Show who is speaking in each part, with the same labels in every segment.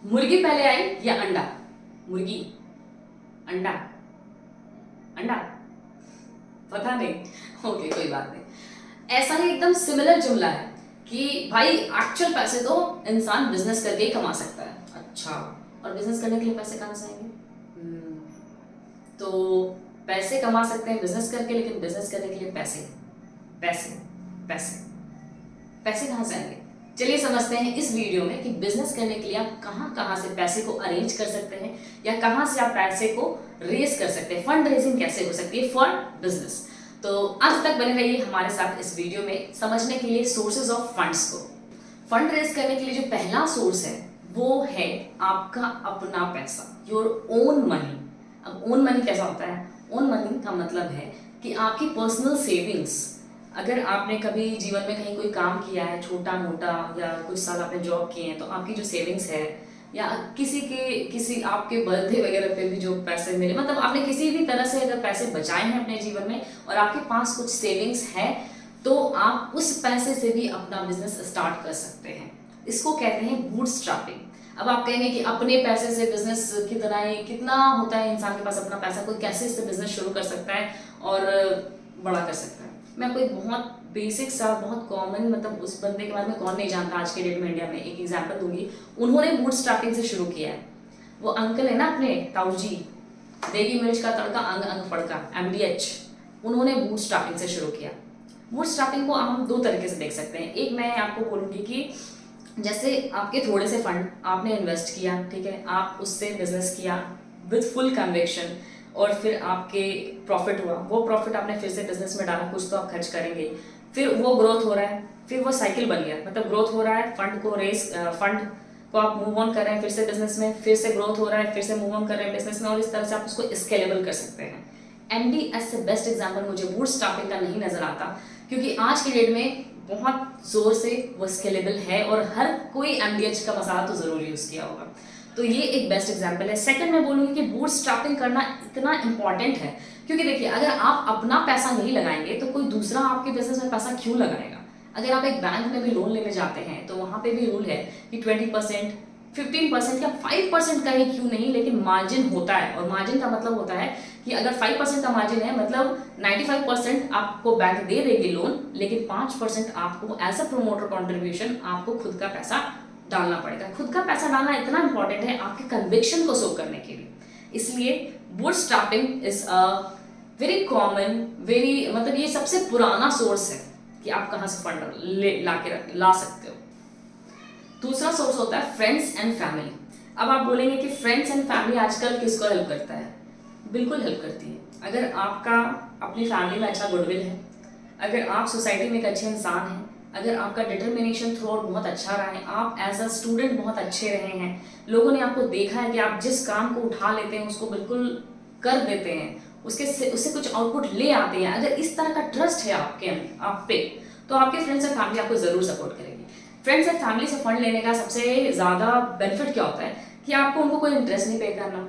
Speaker 1: मुर्गी पहले आई या अंडा? मुर्गी, अंडा, अंडा, पता नहीं। ओके, कोई बात नहीं। ऐसा ही एकदम सिमिलर जुमला है कि भाई एक्चुअल पैसे तो इंसान बिजनेस करके ही कमा सकता है। अच्छा, और बिजनेस करने के लिए पैसे कहाँ से आएंगे? तो पैसे कमा सकते हैं बिजनेस करके, लेकिन बिजनेस करने के लिए पैसे पैसे पैसे पैसे कहाँ से आएंगे? चलिए समझते हैं इस वीडियो में कि बिजनेस करने के लिए आप कहाँ कहाँ से पैसे को अरेंज कर सकते हैं या कहाँ से आप पैसे को रेज कर सकते हैं, फंड रेजिंग कैसे हो सकती है फॉर बिजनेस। तो अंत तक बने रहिए हमारे साथ इस वीडियो में समझने के लिए सोर्सेज ऑफ फंड्स को। फंड रेज करने के लिए जो पहला सोर्स है वो है आपका अपना पैसा, योर ओन मनी। अब ओन मनी कैसा होता है? ओन मनी का मतलब है कि आपकी पर्सनल सेविंग्स। अगर आपने कभी जीवन में कहीं कोई काम किया है छोटा मोटा, या कुछ साल आपने जॉब किए हैं, तो आपकी जो सेविंग्स है, या किसी आपके बर्थडे वगैरह पे भी जो पैसे मिले, मतलब आपने किसी भी तरह से अगर पैसे बचाए हैं अपने जीवन में और आपके पास कुछ सेविंग्स है, तो आप उस पैसे से भी अपना बिजनेस स्टार्ट कर सकते हैं। इसको कहते हैं बूटस्ट्रैपिंग। अब आप कहेंगे कि अपने पैसे से बिजनेस कितना ही कितना होता है, इंसान के पास अपना पैसा, कोई कैसे इससे बिजनेस शुरू कर सकता है और बड़ा कर सकता है। मैं आपको एक बहुत बेसिक सा, बहुत कॉमन, मतलब उस बंदे के बारे में कौन नहीं जानता आज के डेट में इंडिया में, एक एग्जांपल दूंगी। उन्होंने बूटस्ट्रैपिंग से शुरू किया है। वो अंकल है ना अपने ताऊ जी, देगी मिर्च का तड़का अंग अंग फड़का, MDH। उन्होंने बूटस्ट्रैपिंग से शुरू किया। बूटस्ट्रैपिंग को हम दो तरीके से देख सकते हैं। एक मैं आपको बोलूंगी कि जैसे आपके थोड़े से फंड आपने इन्वेस्ट किया, ठीक है, आप उससे बिजनेस किया विद फुल कन्विक्शन, और फिर आपके प्रॉफिट हुआ, वो प्रॉफिट आपने फिर से बिजनेस में डाला, कुछ तो आप खर्च करेंगे, फिर वो ग्रोथ हो रहा है, फिर वो साइकिल बन गया, मतलब ग्रोथ हो रहा है, फंड को आप मूव ऑन कर रहे हैं फिर से बिजनेस में, फिर से ग्रोथ हो रहा है, फिर से मूव ऑन कर रहे हैं बिजनेस में, और इस तरह से आप उसको स्केलेबल कर सकते हैं। MDS से बेस्ट एग्जाम्पल मुझे बूटस्ट्रैपिंग का नहीं नजर आता, क्योंकि आज की डेट में बहुत जोर से वो स्केलेबल है और हर कोई MDH का मसाला तो जरूर यूज किया होगा। तो ये एक बेस्ट एग्जाम्पल है। सेकंड मैं बोलूंगी कि बूटस्ट्रैपिंग करना इतना इंपॉर्टेंट है, क्योंकि देखिए अगर आप अपना पैसा नहीं लगाएंगे तो कोई दूसरा आपके बिजनेस में पैसा क्यों लगाएगा? अगर आप एक बैंक में भी लोन लेने जाते हैं तो वहां पे भी रूल है कि 20%, 15% या 5% का ही क्यों नहीं, लेकिन मार्जिन होता है। और मार्जिन का मतलब होता है कि अगर 5% का मार्जिन है, मतलब 95% आपको बैंक दे देगी लोन, लेकिन 5% आपको एज अ प्रोमोटर कॉन्ट्रीब्यूशन आपको खुद का पैसा डालना पड़ेगा। खुद का पैसा डालना इतना इंपॉर्टेंट है आपके कन्विक्शन को शो करने के लिए। इसलिए bootstrapping is a very common, very, मतलब ये सबसे पुराना सोर्स है कि आप कहां से फंड ला सकते हो। दूसरा सोर्स होता है फ्रेंड्स एंड फैमिली। अब आप बोलेंगे कि फ्रेंड्स एंड फैमिली आजकल किसको हेल्प करता है? बिल्कुल हेल्प करती है। अगर आपका अपनी फैमिली में अच्छा गुडविल है, अगर आप सोसाइटी में एक अच्छे इंसान हैं, अगर आपका डिटर्मिनेशन थ्रू आउट बहुत अच्छा रहा है, आप एज अ स्टूडेंट बहुत अच्छे रहे हैं, लोगों ने आपको देखा है कि आप जिस काम को उठा लेते हैं उसको बिल्कुल कर देते हैं, उससे कुछ आउटपुट ले आते हैं, अगर इस तरह का ट्रस्ट है आप पे, तो आपके फ्रेंड्स एंड फैमिली आपको जरूर सपोर्ट करेंगे। फ्रेंड्स एंड फैमिली से फंड लेने का सबसे ज्यादा बेनिफिट क्या होता है कि आपको उनको कोई इंटरेस्ट नहीं पे करना,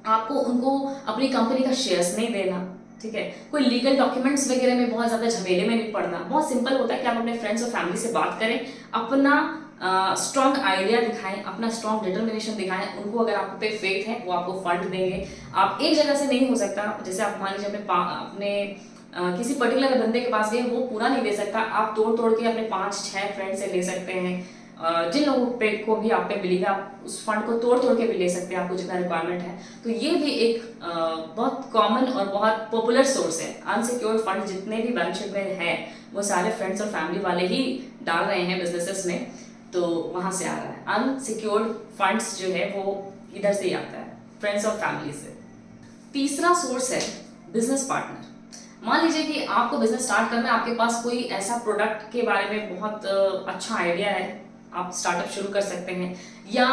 Speaker 1: आपको उनको अपनी कंपनी का शेयर्स नहीं देना, ठीक है, कोई लीगल डॉक्यूमेंट्स वगैरह में बहुत ज्यादा झमेले में नहीं पड़ना। बहुत सिंपल होता है कि आप अपने फ्रेंड्स और फैमिली से बात करें, अपना स्ट्रॉन्ग आइडिया दिखाएं, अपना स्ट्रॉन्ग डिटर्मिनेशन दिखाएं उनको। अगर आपको पे फेथ है वो आपको फंड देंगे। आप एक जगह से नहीं हो सकता, जैसे आप मान लीजिए अपने किसी पर्टिकुलर बंदे के पास गए, वो पूरा नहीं दे सकता, आप तोड़ तोड़ के अपने 5-6 फ्रेंड से ले सकते हैं। जिन लोगों पे को भी आप पे बिलीव है, आप उस फंड को तोड़ तोड़ के भी ले सकते हैं, आपको जितना रिक्वायरमेंट है। तो ये भी एक बहुत कॉमन और बहुत पॉपुलर सोर्स है। अनसिक्योर्ड फंड जितने भी बैलेंस में है वो सारे फ्रेंड्स और फैमिली वाले ही डाल रहे हैं बिजनेसेस में, तो वहां से आ रहा है। अनसिक्योर्ड फंड्स जो है वो इधर से ही आता है, फ्रेंड्स और फैमिली से। तीसरा सोर्स है बिजनेस पार्टनर। मान लीजिए कि आपको बिजनेस स्टार्ट करना है, आपके पास कोई ऐसा प्रोडक्ट के बारे में बहुत अच्छा आइडिया है, आप स्टार्टअप शुरू कर सकते हैं, या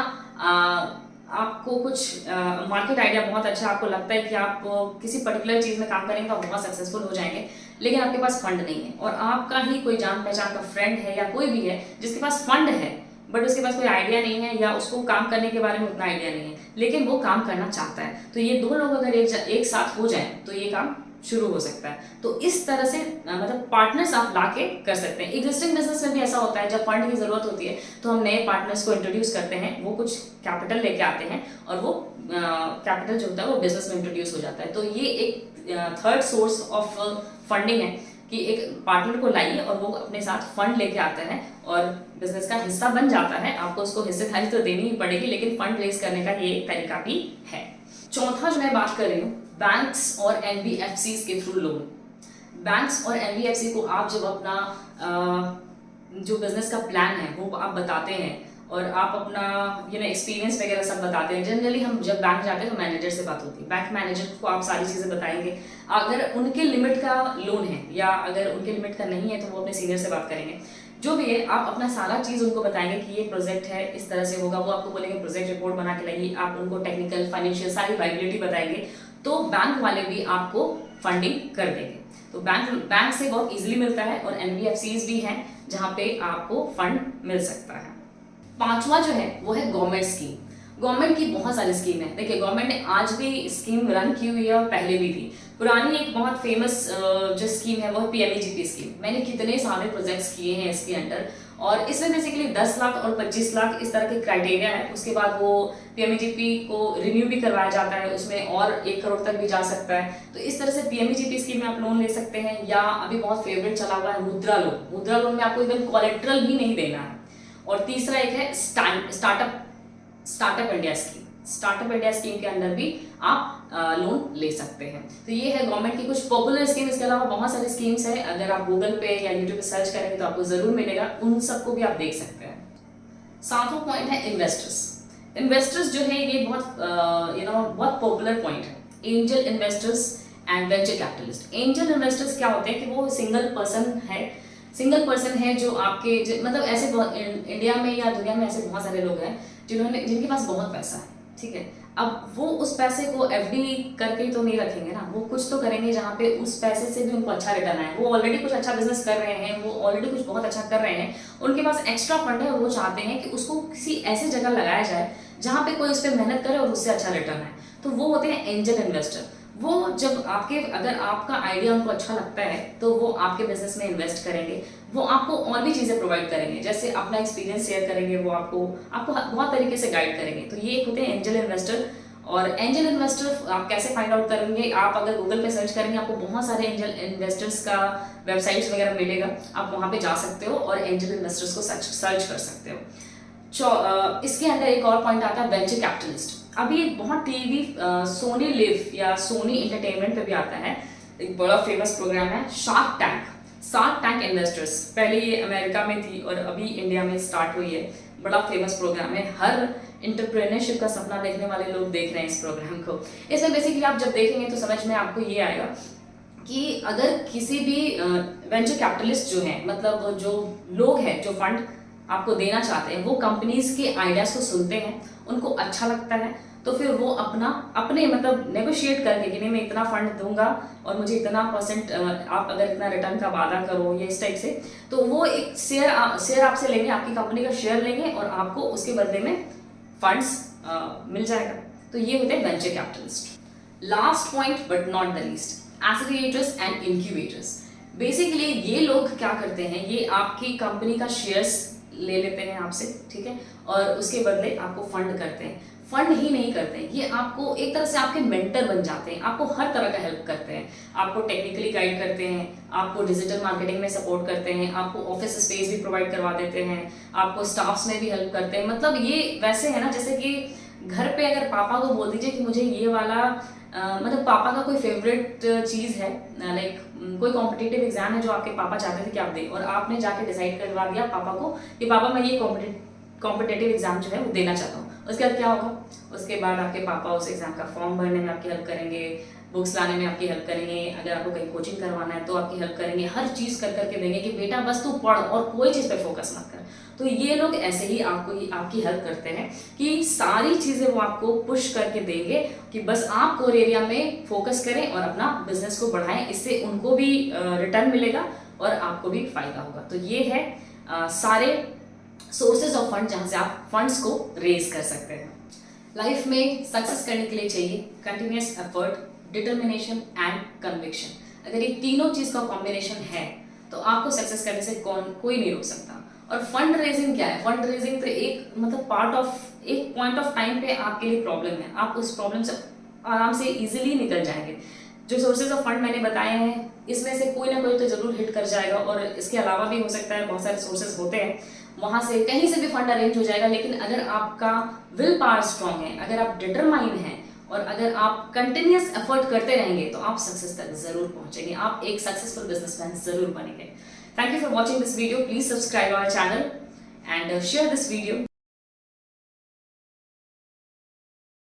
Speaker 1: आपको कुछ मार्केट आइडिया बहुत अच्छा, आपको लगता है कि आप किसी पर्टिकुलर चीज में काम करेंगे तो बहुत सक्सेसफुल हो जाएंगे, लेकिन आपके पास फंड नहीं है, और आपका ही कोई जान पहचान का फ्रेंड है या कोई भी है जिसके पास फंड है, बट उसके पास कोई आइडिया नहीं है या उसको काम करने के बारे में उतना आइडिया नहीं है, लेकिन वो काम करना चाहता है। तो ये दो लोग अगर एक साथ हो जाए तो ये काम शुरू हो सकता है। तो इस तरह से मतलब पार्टनर्स आप लाके कर सकते हैं। एग्जिस्टिंग बिजनेस में भी ऐसा होता है, जब फंड की जरूरत होती है तो हम नए पार्टनर्स को इंट्रोड्यूस करते हैं, वो कुछ कैपिटल लेके आते हैं और वो कैपिटल जो होता है वो बिजनेस में इंट्रोड्यूस हो जाता है। तो ये एक थर्ड सोर्स ऑफ फंडिंग है कि एक पार्टनर को लाइए और वो अपने साथ फंड लेके आते हैं और बिजनेस का हिस्सा बन जाता है। आपको उसको हिस्सेदारी तो देनी ही पड़ेगी, लेकिन फंड रेज करने का ये एक तरीका भी है। चौथा जो मैं बात कर रही हूँ, बैंक्स और एनबीएफसीज के थ्रू लोन। बैंक्स और एनबीएफसी को आप जब अपना जो बिजनेस का प्लान है वो आप बताते हैं और आप अपना एक्सपीरियंस वगैरह सब बताते हैं। जनरली हम जब बैंक जाते हैं तो मैनेजर से बात होती है, बैंक मैनेजर को आप सारी चीज़ें बताएंगे। अगर उनके लिमिट का लोन है या अगर उनके लिमिट का नहीं है तो वो अपने सीनियर से बात करेंगे। जो भी है आप अपना सारा चीज़ उनको बताएंगे कि ये प्रोजेक्ट है, इस तरह से होगा। वो आपको बोलेंगे प्रोजेक्ट रिपोर्ट बना के लाइए, आप उनको टेक्निकल फाइनेंशियल सारी वाइबिलिटी बताएंगे, तो बैंक वाले भी आपको फंडिंग कर देंगे। तो बैंक से बहुत इजीली मिलता है और एनबीएफसीज भी हैं जहाँ पे आपको फंड मिल सकता है। पांचवा जो है वो है गवर्नमेंट स्कीम। गवर्नमेंट की बहुत सारी स्कीम है। देखिए गवर्नमेंट ने आज भी स्कीम रन की हुई है और पहले भी थी। पुरानी एक बहुत फेमस जो स्कीम है वो है पीएमईजीपी स्कीम। मैंने कितने सारे प्रोजेक्ट्स किए हैं इसके अंडर, और इसमें बेसिकली 10 लाख और 25 लाख इस तरह के क्राइटेरिया है। उसके बाद वो पीएमईजीपी को रिन्यू भी करवाया जाता है, उसमें और 1 करोड़ तक भी जा सकता है। तो इस तरह से पीएमईजीपी स्कीम में आप लोन ले सकते हैं। या अभी बहुत फेवरेट चला हुआ है मुद्रा लोन। मुद्रा लोन में आपको एकदम कोलेट्रल भी नहीं देना है। और तीसरा एक है startup India scheme. Startup India scheme के अंदर भी आप लोन ले सकते हैं। तो ये है गवर्नमेंट की कुछ पॉपुलर स्कीम। इसके अलावा बहुत सारी स्कीम्स है, अगर आप गूगल पे या यूट्यूब पे सर्च करेंगे तो आपको जरूर मिलेगा, उन सबको भी आप देख सकते हैं। सातवां पॉइंट है इन्वेस्टर्स। इन्वेस्टर्स जो है ये बहुत बहुत पॉपुलर पॉइंट है। Angel investors and venture capitalist. Angel investors क्या होते हैं कि वो सिंगल पर्सन है जो आपके मतलब ऐसे इंडिया में या दुनिया में ऐसे बहुत सारे लोग हैं जिनके पास बहुत पैसा है, ठीक है। अब वो उस पैसे को एफडी करके तो नहीं रखेंगे ना, वो कुछ तो करेंगे जहाँ पे उस पैसे से भी उनको अच्छा रिटर्न आए। वो ऑलरेडी कुछ अच्छा बिजनेस कर रहे हैं, वो ऑलरेडी कुछ बहुत अच्छा कर रहे हैं, उनके पास एक्स्ट्रा फंड है और वो चाहते हैं कि उसको किसी ऐसी जगह लगाया जाए जहाँ पे कोई उस पर मेहनत करे और उससे अच्छा रिटर्न आए। तो वो होते हैं एंजल इन्वेस्टर। वो जब अगर आपका आइडिया उनको अच्छा लगता है तो वो आपके बिजनेस में इन्वेस्ट करेंगे। वो आपको और भी चीज़ें प्रोवाइड करेंगे, जैसे अपना एक्सपीरियंस शेयर करेंगे, वो आपको बहुत तरीके से गाइड करेंगे। तो ये एक होते हैं एंजल इन्वेस्टर। और एंजल इन्वेस्टर आप कैसे फाइंड आउट करेंगे? आप अगर गूगल पे सर्च करेंगे आपको बहुत सारे एंजल इन्वेस्टर्स का वेबसाइट्स वगैरह मिलेगा, आप वहाँ पे जा सकते हो और एंजल इन्वेस्टर्स को सर्च कर सकते हो। इसके अंदर एक और पॉइंट आता है वेंचर कैपिटलिस्ट। अभी एक बहुत टीवी सोनी लिव या सोनी एंटरटेनमेंट पे भी आता है, एक बड़ा फेमस प्रोग्राम है शार्क टैंक इन्वेस्टर्स। पहले ये अमेरिका में थी और अभी इंडिया में स्टार्ट हुई है। बड़ा फेमस प्रोग्राम है, हर एंटरप्रेन्योरशिप का सपना देखने वाले लोग देख रहे हैं इस प्रोग्राम को। इसमें बेसिकली आप जब देखेंगे तो समझ में आपको ये आएगा कि अगर किसी भी वेंचर कैपिटलिस्ट जो है, मतलब जो लोग हैं जो फंड आपको देना चाहते हैं, वो कंपनीज के आइडियाज को सुनते हैं, उनको अच्छा लगता है, तो फिर वो अपने मतलब नेगोशिएट करके कि नहीं मैं इतना फंड दूंगा और मुझे इतना % आप अगर इतना रिटर्न का वादा करो या इस टाइप से, तो वो एक शेयर आपसे लेंगे, आपकी कंपनी का शेयर लेंगे और आपको उसके बदले में फंड्स मिल जाएगा। तो ये होते हैं venture capitalist. Last point but not the least, accelerators and incubators. Basically ये लोग क्या करते हैं, ये आपकी कंपनी का शेयर्स ले लेते हैं आपसे, ठीक है, और उसके बदले आपको फंड करते हैं। फंड ही नहीं करते हैं, ये आपको एक तरह से आपके मेंटर बन जाते हैं, आपको हर तरह का हेल्प करते हैं, आपको टेक्निकली गाइड करते हैं, आपको डिजिटल मार्केटिंग में सपोर्ट करते हैं, आपको ऑफिस स्पेस भी प्रोवाइड करवा देते हैं, आपको स्टाफ्स में भी हेल्प करते हैं। मतलब ये वैसे है ना जैसे कि घर पे अगर पापा को बोल दीजिए कि मुझे ये वाला मतलब पापा का कोई फेवरेट चीज़ है, लाइक कोई कॉम्पिटिटिव एग्जाम है जो आपके पापा चाहते थे कि आप दें, और आपने जाके डिसाइड करवा दिया पापा को कि पापा मैं ये कॉम्पिटिटिव एग्जाम जो है वो देना चाहता हूँ। उसके बाद क्या होगा? उसके बाद आपके पापा उस एग्जाम का फॉर्म भरने में आपकी हेल्प करेंगे, बुक्स लाने में आपकी हेल्प करेंगे, अगर आपको कहीं कोचिंग करवाना है तो आपकी हेल्प करेंगे, हर चीज़ कर करके देंगे कि बेटा बस तू पढ़ और कोई चीज़ पे फोकस मत कर। तो ये लोग ऐसे ही आपकी हेल्प करते हैं कि सारी चीज़ें वो आपको पुश करके देंगे कि बस आप कोर एरिया में फोकस करें और अपना बिजनेस को बढ़ाएं। इससे उनको भी रिटर्न मिलेगा और आपको भी फायदा होगा। तो ये है सारे सोर्सेज ऑफ फंड जहाँ से आप फंड्स को रेज कर सकते हैं। लाइफ में सक्सेस करने के लिए चाहिए continuous effort, determination and conviction. अगर ये तीनों चीज का कॉम्बिनेशन है तो आपको सक्सेस करने से कोई नहीं रोक सकता। और फंड रेजिंग क्या है? फंड रेजिंग तो एक मतलब पार्ट ऑफ एक पॉइंट ऑफ टाइम पे आपके लिए प्रॉब्लम है, आप उस प्रॉब्लम से आराम से इजीली निकल जाएंगे। जो सोर्सेज ऑफ फंड मैंने बताए हैं इसमें से कोई ना कोई तो जरूर हिट कर जाएगा, और इसके अलावा भी हो सकता है बहुत सारे सोर्सेज होते हैं, वहां से कहीं से भी फंड अरेंज हो जाएगा। लेकिन अगर आपका विल पावर स्ट्रांग है, अगर आप डिटरमाइन हैं और अगर आप कंटिन्यूस एफर्ट करते रहेंगे तो आप सक्सेस तक जरूर पहुंचेंगे, आप एक सक्सेसफुल बिजनेसमैन जरूर बनेंगे। Thank you for watching this video. Please subscribe our channel and share this video.